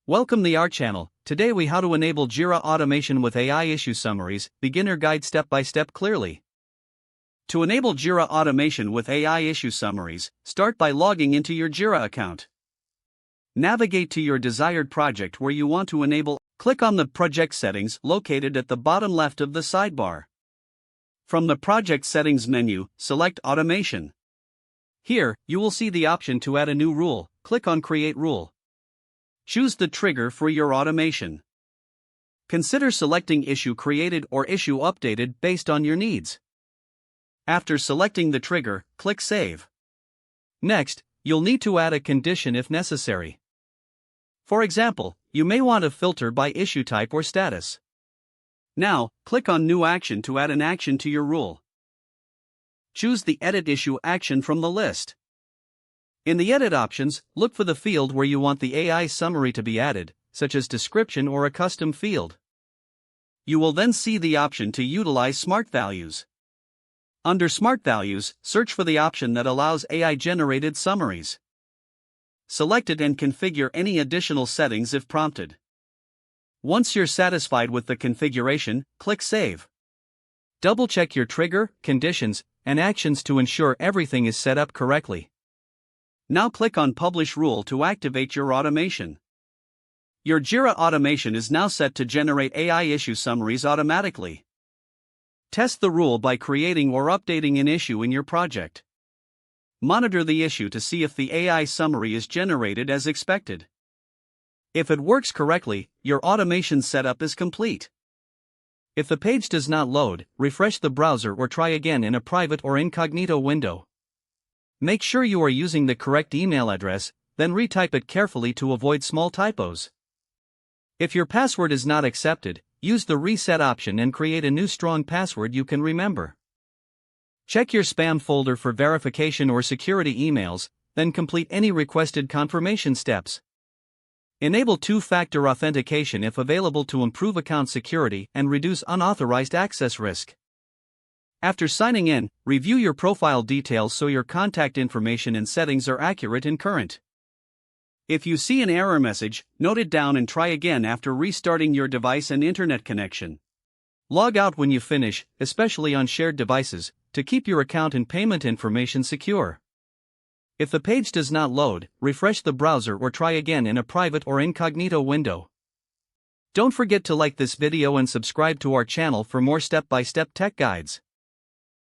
Welcome to our channel. Today we how to enable Jira automation with AI issue summaries, beginner guide step by step clearly. To enable Jira automation with AI issue summaries, start by logging into your Jira account. Navigate to your desired project where you want to enable. Click on the project settings located at the bottom left of the sidebar. From the project settings menu, select automation. Here, you will see the option to add a new rule. Click on create rule. Choose the trigger for your automation. Consider selecting issue created or issue updated based on your needs. After selecting the trigger, click Save. Next, you'll need to add a condition if necessary. For example, you may want to filter by issue type or status. Now, click on New Action to add an action to your rule. Choose the Edit Issue action from the list. In the Edit options, look for the field where you want the AI summary to be added, such as description or a custom field. You will then see the option to utilize Smart Values. Under Smart Values, search for the option that allows AI-generated summaries. Select it and configure any additional settings if prompted. Once you're satisfied with the configuration, click Save. Double-check your trigger, conditions, and actions to ensure everything is set up correctly. Now click on Publish Rule to activate your automation. Your Jira automation is now set to generate AI issue summaries automatically. Test the rule by creating or updating an issue in your project. Monitor the issue to see if the AI summary is generated as expected. If it works correctly, your automation setup is complete. If the page does not load, refresh the browser or try again in a private or incognito window. Make sure you are using the correct email address, then retype it carefully to avoid small typos. If your password is not accepted, use the reset option and create a new strong password you can remember. Check your spam folder for verification or security emails, then complete any requested confirmation steps. Enable two-factor authentication if available to improve account security and reduce unauthorized access risk. After signing in, review your profile details so your contact information and settings are accurate and current. If you see an error message, note it down and try again after restarting your device and internet connection. Log out when you finish, especially on shared devices, to keep your account and payment information secure. If the page does not load, refresh the browser or try again in a private or incognito window. Don't forget to like this video and subscribe to our channel for more step-by-step tech guides.